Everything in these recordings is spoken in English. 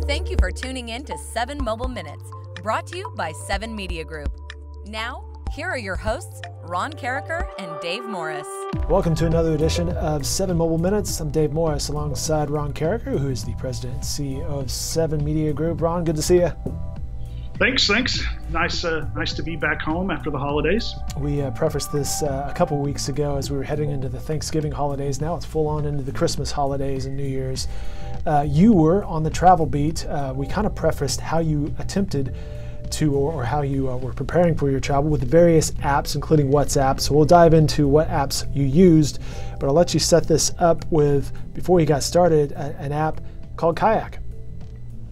Thank you for tuning in to 7 Mobile Minutes, brought to you by 7 Media Group. Now, here are your hosts, Ron Cariker and Dave Morris. Welcome to another edition of 7 Mobile Minutes. I'm Dave Morris alongside Ron Cariker, who is the president and CEO of 7 Media Group. Ron, good to see you. Thanks. Nice to be back home after the holidays. We prefaced this a couple weeks ago as we were heading into the Thanksgiving holidays. Now it's full on into the Christmas holidays and New Year's. You were on the travel beat. We kind of prefaced how you attempted to, or how you were preparing for your travel with the various apps, including WhatsApp. So we'll dive into what apps you used, but I'll let you set this up with, before you got started, an app called Kayak.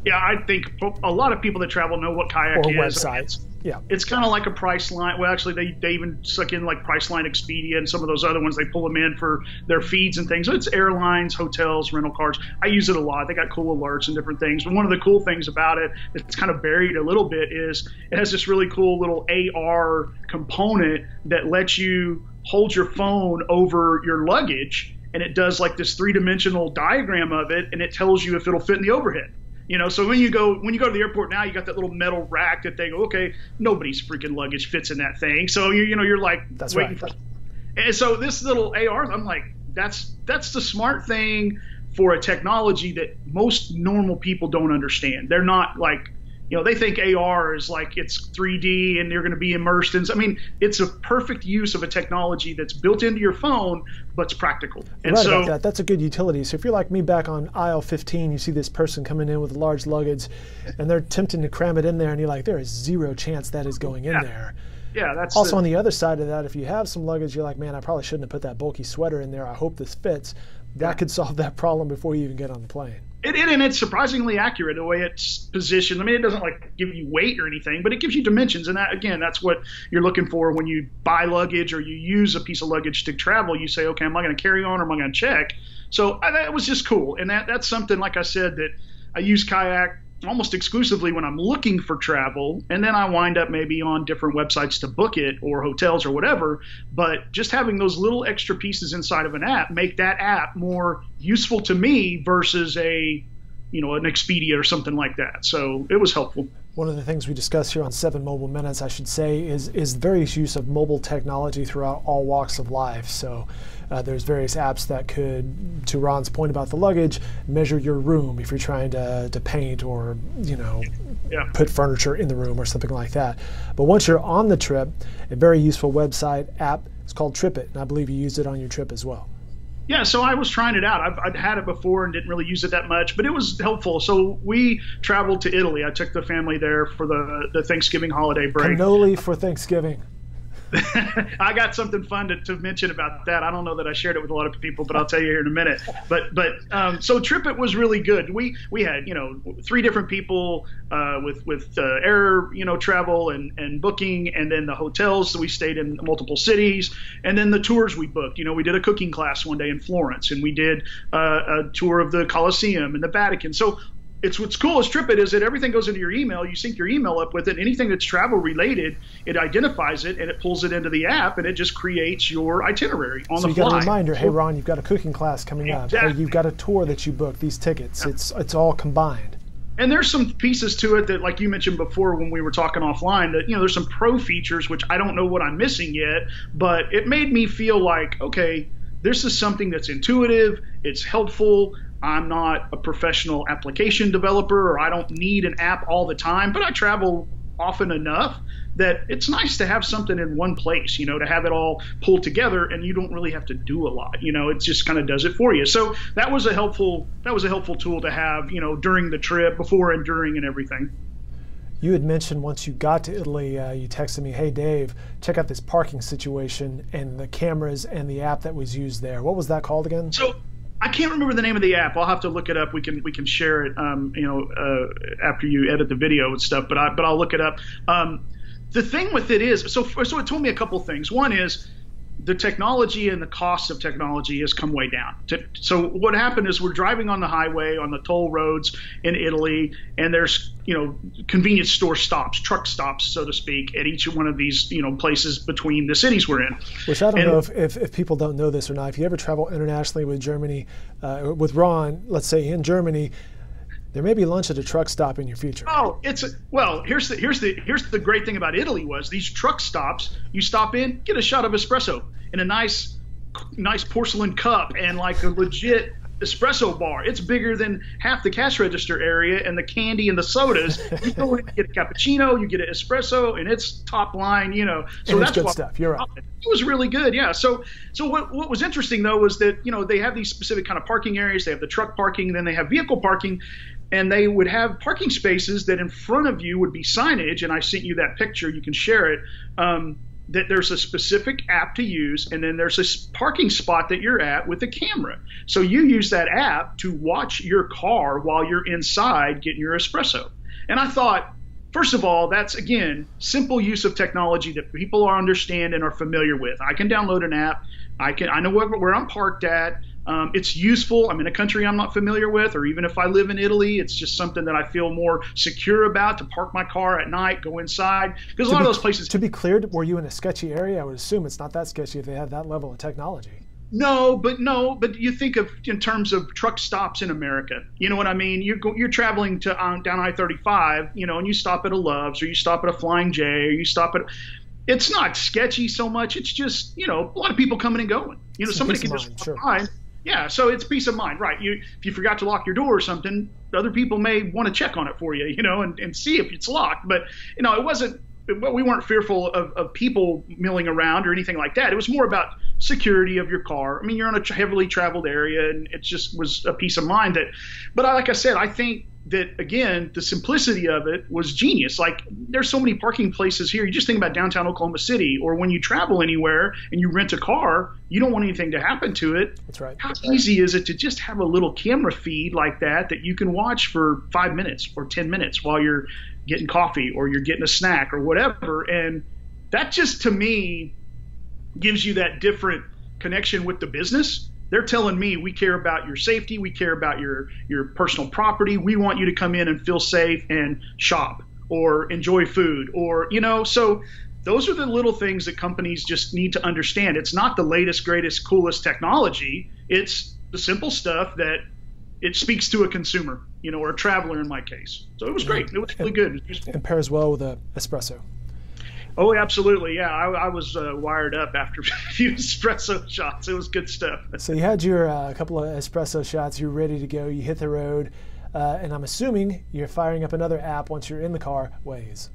Yeah, I think a lot of people that travel know what Kayak is. Or websites. Yeah. It's kind of like a Priceline. Well, actually, they even suck in like Priceline, Expedia, and some of those other ones. They pull them in for their feeds and things. So it's airlines, hotels, rental cars. I use it a lot. They got cool alerts and different things. But one of the cool things about it, it's kind of buried a little bit, is it has this really cool little AR component that lets you hold your phone over your luggage, and it does like this three-dimensional diagram of it, and it tells you if it'll fit in the overhead. You know, so when you go to the airport now, you got that little metal rack that they go, okay, nobody's freaking luggage fits in that thing. So you're like, that's waiting right. And so this little AR, I'm like, that's the smart thing for a technology that most normal people don't understand. They're not like, they think AR is like it's 3D and you're going to be immersed in. I mean, it's a perfect use of a technology that's built into your phone, but it's practical. And right about that. That's a good utility. So if you're like me back on aisle 15, you see this person coming in with large luggage, and they're attempting to cram it in there, and you're like, there is zero chance that is going in there. Yeah, that's also on the other side of that. If you have some luggage, you're like, man, I probably shouldn't have put that bulky sweater in there. I hope this fits. That could solve that problem before you even get on the plane. And it's surprisingly accurate the way it's positioned. I mean, it doesn't like give you weight or anything, but it gives you dimensions. And that, again, that's what you're looking for when you buy luggage or you use a piece of luggage to travel. You say, okay, am I going to carry on or am I going to check? So that was just cool. And that's something, like I said, that I use Kayak almost exclusively when I'm looking for travel, and then I wind up maybe on different websites to book it or hotels or whatever. But just having those little extra pieces inside of an app make that app more useful to me versus an Expedia or something like that. So it was helpful. One of the things we discuss here on 7 Mobile Minutes, I should say, is various use of mobile technology throughout all walks of life. So there's various apps that could, to Ron's point about the luggage, measure your room if you're trying to paint or put furniture in the room or something like that. But once you're on the trip, a very useful website app is called TripIt, and I believe you used it on your trip as well. Yeah, so I was trying it out. I'd had it before and didn't really use it that much, but it was helpful. So we traveled to Italy. I took the family there for the Thanksgiving holiday break. Cannoli for Thanksgiving. I got something fun to mention about that. I don't know that I shared it with a lot of people, but I'll tell you here in a minute. But so TripIt was really good. We had 3 different people with air travel and booking, and then the hotels. So we stayed in multiple cities, and then the tours we booked. We did a cooking class one day in Florence, and we did a tour of the Colosseum and the Vatican. So what's cool is TripIt is that everything goes into your email. You sync your email up with it. Anything that's travel related, it identifies it and it pulls it into the app, and it just creates your itinerary on the fly. So you got a reminder, hey Ron, you've got a cooking class coming up. Exactly. Hey, you've got a tour that you booked. These tickets, it's all combined. And there's some pieces to it that, like you mentioned before when we were talking offline, that there's some pro features which I don't know what I'm missing yet, but it made me feel like, okay, this is something that's intuitive, it's helpful. I'm not a professional application developer, or I don't need an app all the time, but I travel often enough that it's nice to have something in one place, to have it all pulled together, and you don't really have to do a lot. It just kind of does it for you. So that was a helpful tool to have, during the trip, before and during and everything. You had mentioned once you got to Italy, you texted me, hey Dave, check out this parking situation and the cameras and the app that was used there. What was that called again? So I can't remember the name of the app. I'll have to look it up. We can share it, after you edit the video and stuff. But I'll look it up. The thing with it is, so it told me a couple things. One is the technology and the cost of technology has come way down. So what happened is we're driving on the highway, on the toll roads in Italy, and there's convenience store stops, truck stops, so to speak, at each one of these places between the cities we're in. Which I don't know if people don't know this or not. If you ever travel internationally with Germany, with Ron, let's say in Germany, There may be lunch at a truck stop in your future. Oh, here's the great thing about Italy was these truck stops. You stop in, get a shot of espresso in a nice porcelain cup and like a legit espresso bar. It's bigger than half the cash register area, and the candy and the sodas. You go in, get a cappuccino, you get an espresso, and it's top line, So and that's good stuff. You're right. It was really good, yeah. So what was interesting though was that they have these specific kind of parking areas. They have the truck parking, then they have vehicle parking, and they would have parking spaces that in front of you would be signage. And I sent you that picture. You can share it. That there's a specific app to use, and then there's a parking spot that you're at with a camera. So you use that app to watch your car while you're inside getting your espresso. And I thought, first of all, that's, again, simple use of technology that people understand and are familiar with. I can download an app. I know where I'm parked at. It's useful. I'm in a country I'm not familiar with, or even if I live in Italy, it's just something that I feel more secure about to park my car at night, go inside. Because a lot of those places. To be clear, were you in a sketchy area? I would assume it's not that sketchy if they have that level of technology. No, but you think of in terms of truck stops in America. You know what I mean? You're traveling to down I-35, and you stop at a Love's, or you stop at a Flying J, or you stop at. It's not sketchy so much. It's just a lot of people coming and going. Somebody can just walk by. Yeah, so it's peace of mind, right? If you forgot to lock your door or something, other people may want to check on it for you, and see if it's locked. But it wasn't. We weren't fearful of people milling around or anything like that. It was more about security of your car. I mean, you're in a heavily traveled area, and it just was a peace of mind that. But like I said, I think that, again, the simplicity of it was genius. Like, there's so many parking places here. You just think about downtown Oklahoma City, or when you travel anywhere and you rent a car, you don't want anything to happen to it. That's right. How easy is it to just have a little camera feed like that you can watch for 5 minutes or 10 minutes while you're getting coffee or you're getting a snack or whatever? And that just, to me, gives you that different connection with the business. They're telling me, we care about your safety, we care about your personal property, we want you to come in and feel safe and shop or enjoy food, or so those are the little things that companies just need to understand. It's not the latest, greatest, coolest technology. It's the simple stuff that it speaks to a consumer, or a traveler in my case. So it was great. It was really good. It was useful. And pairs well with an espresso. Oh, absolutely. Yeah, I was wired up after a few espresso shots. It was good stuff. So you had your couple of espresso shots. You're ready to go. You hit the road. And I'm assuming you're firing up another app once you're in the car, Waze.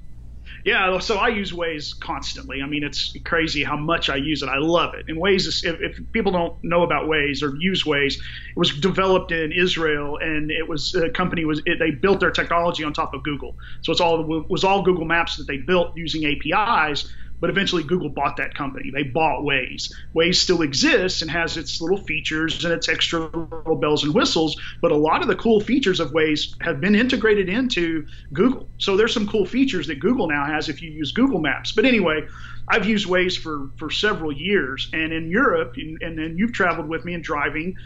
Yeah, so I use Waze constantly. I mean, it's crazy how much I use it. I love it. And Waze is, if people don't know about Waze or use Waze, it was developed in Israel, and it was a company they built their technology on top of Google. So it was all Google Maps that they built using APIs. But eventually Google bought that company. They bought Waze. Waze still exists and has its little features and its extra little bells and whistles. But a lot of the cool features of Waze have been integrated into Google. So there's some cool features that Google now has if you use Google Maps. But anyway, I've used Waze for several years. And in Europe, and then you've traveled with me in driving,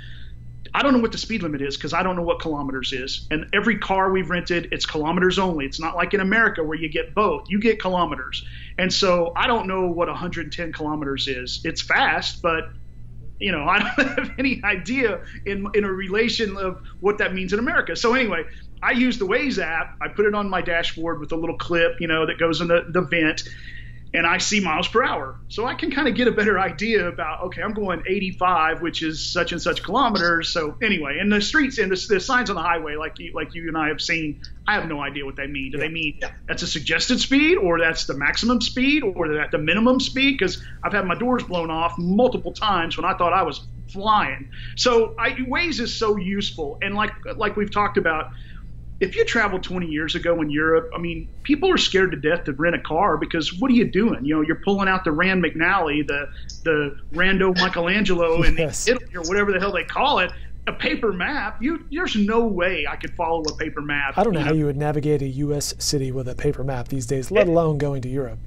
I don't know what the speed limit is because I don't know what kilometers is. And every car we've rented, it's kilometers only. It's not like in America where you get both. You get kilometers. And so I don't know what 110 kilometers is. It's fast, but I don't have any idea in a relation of what that means in America. So anyway, I use the Waze app. I put it on my dashboard with a little clip, that goes in the vent. And I see miles per hour. So I can kind of get a better idea about, okay, I'm going 85, which is such and such kilometers. So anyway, and the streets and the signs on the highway, like you and I have seen, I have no idea what they mean. Do they mean that's a suggested speed, or that's the maximum speed, or that's the minimum speed? Because I've had my doors blown off multiple times when I thought I was flying. So Waze is so useful. And like we've talked about, if you traveled 20 years ago in Europe, I mean, people are scared to death to rent a car because what are you doing? You're pulling out the Rand McNally, the Rando Michelangelo in Italy, or whatever the hell they call it, a paper map. There's no way I could follow a paper map. I don't know how you would navigate a U.S. city with a paper map these days, let alone going to Europe.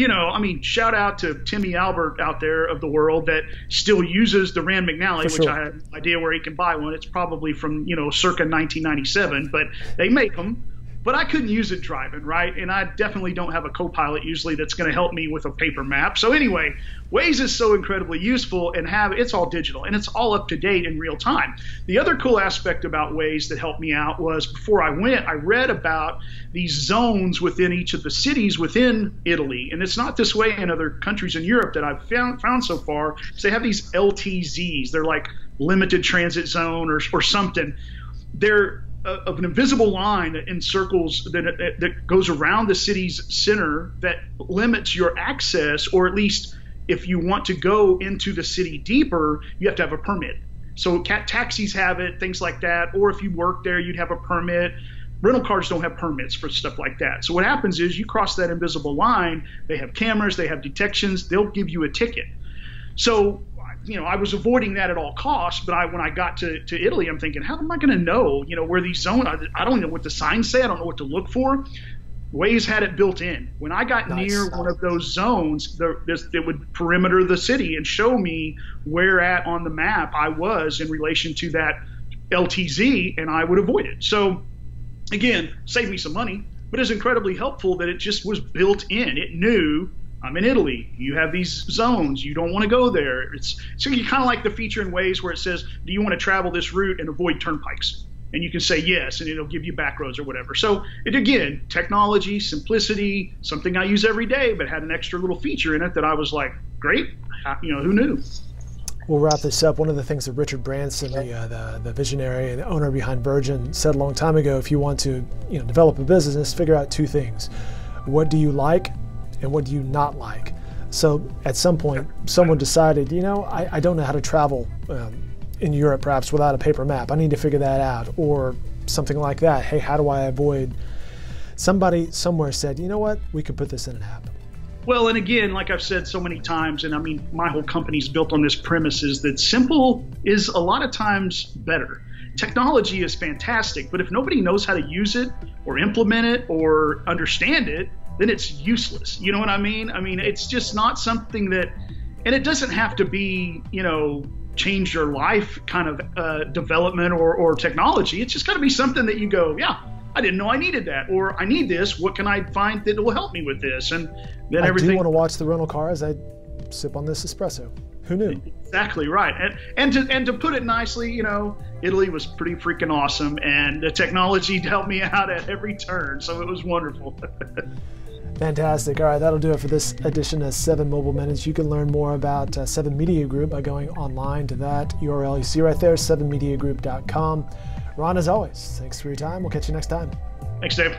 I mean, shout out to Timmy Albert out there of the world that still uses the Rand McNally, which I have no idea where he can buy one. It's probably from, circa 1997, but they make them. but I couldn't use it driving, right? And I definitely don't have a co-pilot usually that's going to help me with a paper map. So anyway, Waze is so incredibly useful, and it's all digital and it's all up to date in real time. The other cool aspect about Waze that helped me out was before I went, I read about these zones within each of the cities within Italy. And it's not this way in other countries in Europe that I've found so far. So they have these LTZs. They're like limited transit zone or something. They're of an invisible line that encircles that goes around the city's center that limits your access, or at least if you want to go into the city deeper, you have to have a permit. So taxis have it, things like that, or if you work there, you'd have a permit. Rental cars don't have permits for stuff like that. So what happens is you cross that invisible line, they have cameras, they have detections, they'll give you a ticket. So, I was avoiding that at all costs, but when I got to Italy, I'm thinking, how am I going to know, where these zones are? I don't know what the signs say. I don't know what to look for. Waze had it built in. When I got near one of those zones, it would perimeter the city and show me where on the map I was in relation to that LTZ, and I would avoid it. So again, saved me some money, but it's incredibly helpful that it just was built in. It knew I'm in Italy. You have these zones. You don't want to go there. So you kind of like the feature in Waze where it says, do you want to travel this route and avoid turnpikes? And you can say yes, and it'll give you back roads or whatever. So again, technology, simplicity, something I use every day, but had an extra little feature in it that I was like, great. Who knew? We'll wrap this up. One of the things that Richard Branson, the visionary and the owner behind Virgin, said a long time ago, if you want to develop a business, figure out two things. What do you like and what do you not like? So at some point, someone decided, I don't know how to travel in Europe perhaps without a paper map. I need to figure that out, or something like that. Hey, how do I avoid? Somebody somewhere said, you know what, we could put this in an app. Well, and again, like I've said so many times, and I mean, my whole company's built on this premise, is that simple is a lot of times better. Technology is fantastic, but if nobody knows how to use it or implement it or understand it, then it's useless. You know what I mean? I mean, it's just not something that, and it doesn't have to be, change your life kind of development or technology. It's just got to be something that you go, yeah, I didn't know I needed that, or I need this. What can I find that will help me with this? And then everything. I do want to watch the rental car as I sip on this espresso. Who knew? Exactly right. And to put it nicely, Italy was pretty freaking awesome, and the technology helped me out at every turn. So it was wonderful. Fantastic. All right, that'll do it for this edition of 7 Mobile Minutes. You can learn more about 7 Media Group by going online to that URL you see right there, 7mediagroup.com. Ron, as always, thanks for your time. We'll catch you next time. Thanks, Dave.